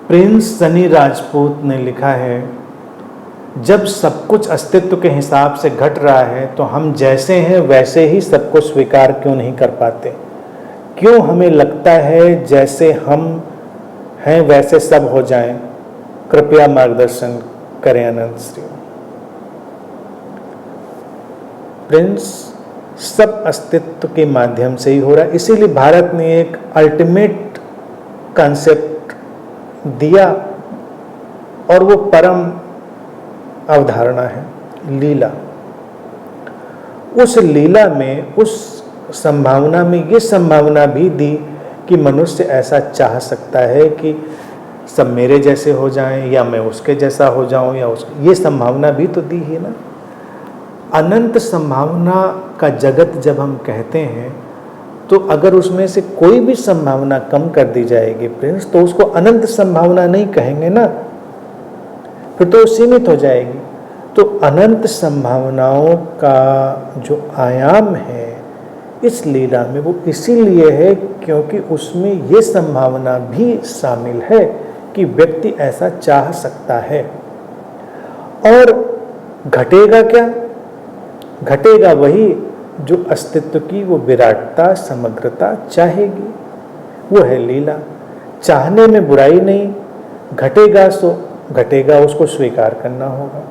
Prince Sunny Rajput ने लिखा है, जब सब कुछ अस्तित्व के हिसाब से घट रहा है तो हम जैसे हैं वैसे ही सबको स्वीकार क्यों नहीं कर पाते? क्यों हमें लगता है जैसे हम हैं वैसे सब हो जाएं? कृपया मार्गदर्शन करें अनंत श्री। प्रिंस, सब अस्तित्व के माध्यम से ही हो रहा है, इसीलिए भारत ने एक अल्टीमेट कॉन्सेप्ट दिया और वो परम अवधारणा है लीला। उस लीला में, उस संभावना में ये संभावना भी दी कि मनुष्य ऐसा चाह सकता है कि सब मेरे जैसे हो जाएं या मैं उसके जैसा हो जाऊं या उसके, ये संभावना भी तो दी है ना। अनंत संभावना का जगत जब हम कहते हैं तो अगर उसमें से कोई भी संभावना कम कर दी जाएगी प्रिंस, तो उसको अनंत संभावना नहीं कहेंगे ना, फिर तो सीमित हो जाएगी। तो अनंत संभावनाओं का जो आयाम है इस लीला में, वो इसीलिए है क्योंकि उसमें ये संभावना भी शामिल है कि व्यक्ति ऐसा चाह सकता है। और घटेगा क्या? घटेगा वही जो अस्तित्व की वो विराटता, समग्रता चाहेगी, वो है लीला। चाहने में बुराई नहीं, घटेगा सो घटेगा, उसको स्वीकार करना होगा।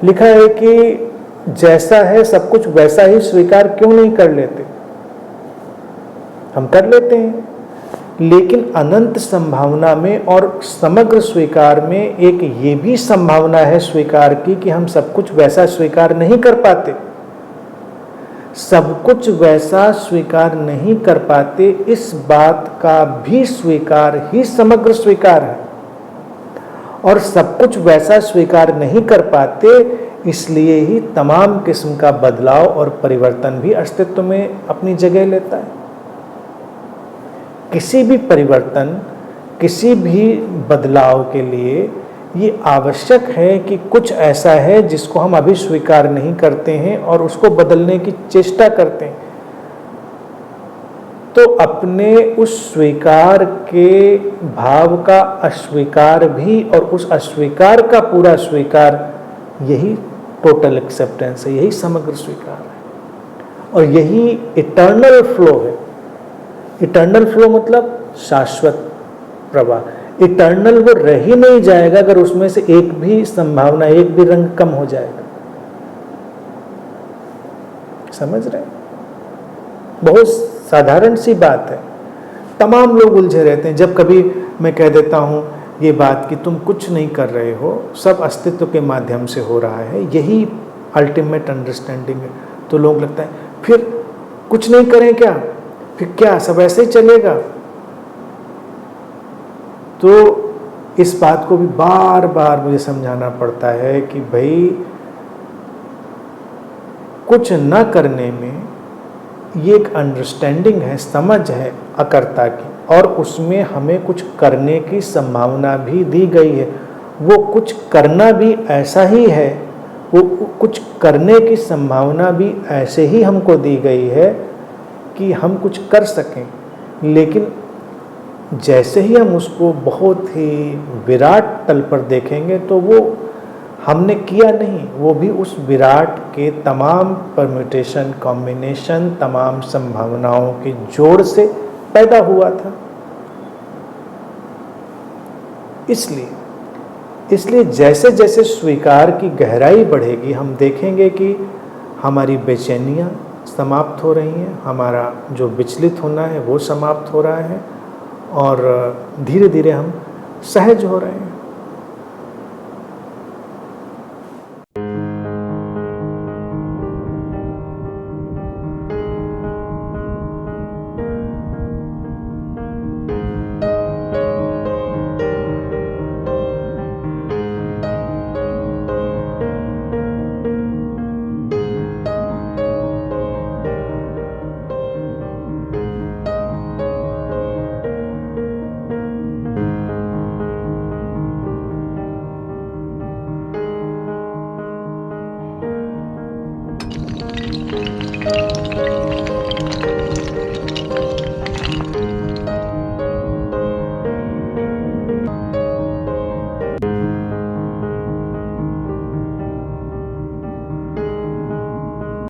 लिखा है कि जैसा है सब कुछ वैसा ही स्वीकार क्यों नहीं कर लेते? हम कर लेते हैं, लेकिन अनंत संभावना में और समग्र स्वीकार में एक ये भी संभावना है स्वीकार की कि हम सब कुछ वैसा स्वीकार नहीं कर पाते। सब कुछ वैसा स्वीकार नहीं कर पाते, इस बात का भी स्वीकार ही समग्र स्वीकार है। और सब कुछ वैसा स्वीकार नहीं कर पाते, इसलिए ही तमाम किस्म का बदलाव और परिवर्तन भी अस्तित्व में अपनी जगह लेता है। किसी भी परिवर्तन, किसी भी बदलाव के लिए ये आवश्यक है कि कुछ ऐसा है जिसको हम अभी स्वीकार नहीं करते हैं और उसको बदलने की चेष्टा करते हैं। तो अपने उस स्वीकार के भाव का अस्वीकार भी, और उस अस्वीकार का पूरा स्वीकार, यही टोटल एक्सेप्टेंस है, यही समग्र स्वीकार है और यही इटर्नल फ्लो है। इटर्नल फ्लो मतलब शाश्वत प्रवाह। इटर्नल वो रह ही नहीं जाएगा अगर उसमें से एक भी संभावना, एक भी रंग कम हो जाएगा। समझ रहे? बहुत साधारण सी बात है। तमाम लोग उलझे रहते हैं। जब कभी मैं कह देता हूं ये बात कि तुम कुछ नहीं कर रहे हो, सब अस्तित्व के माध्यम से हो रहा है, यही अल्टीमेट अंडरस्टैंडिंग है, तो लोग लगता है फिर कुछ नहीं करें क्या, फिर क्या सब ऐसे ही चलेगा? तो इस बात को भी बार बार मुझे समझाना पड़ता है कि भाई कुछ न करने में ये एक अंडरस्टैंडिंग है, समझ है अकर्ता की, और उसमें हमें कुछ करने की संभावना भी दी गई है। वो कुछ करना भी ऐसा ही है, वो कुछ करने की संभावना भी ऐसे ही हमको दी गई है कि हम कुछ कर सकें। लेकिन जैसे ही हम उसको बहुत ही विराट तल पर देखेंगे तो वो हमने किया नहीं, वो भी उस विराट के तमाम परम्यूटेशन, कॉम्बिनेशन, तमाम संभावनाओं के जोड़ से पैदा हुआ था। इसलिए जैसे जैसे स्वीकार की गहराई बढ़ेगी, हम देखेंगे कि हमारी बेचैनियाँ समाप्त हो रही हैं, हमारा जो विचलित होना है वो समाप्त हो रहा है और धीरे धीरे हम सहज हो रहे हैं।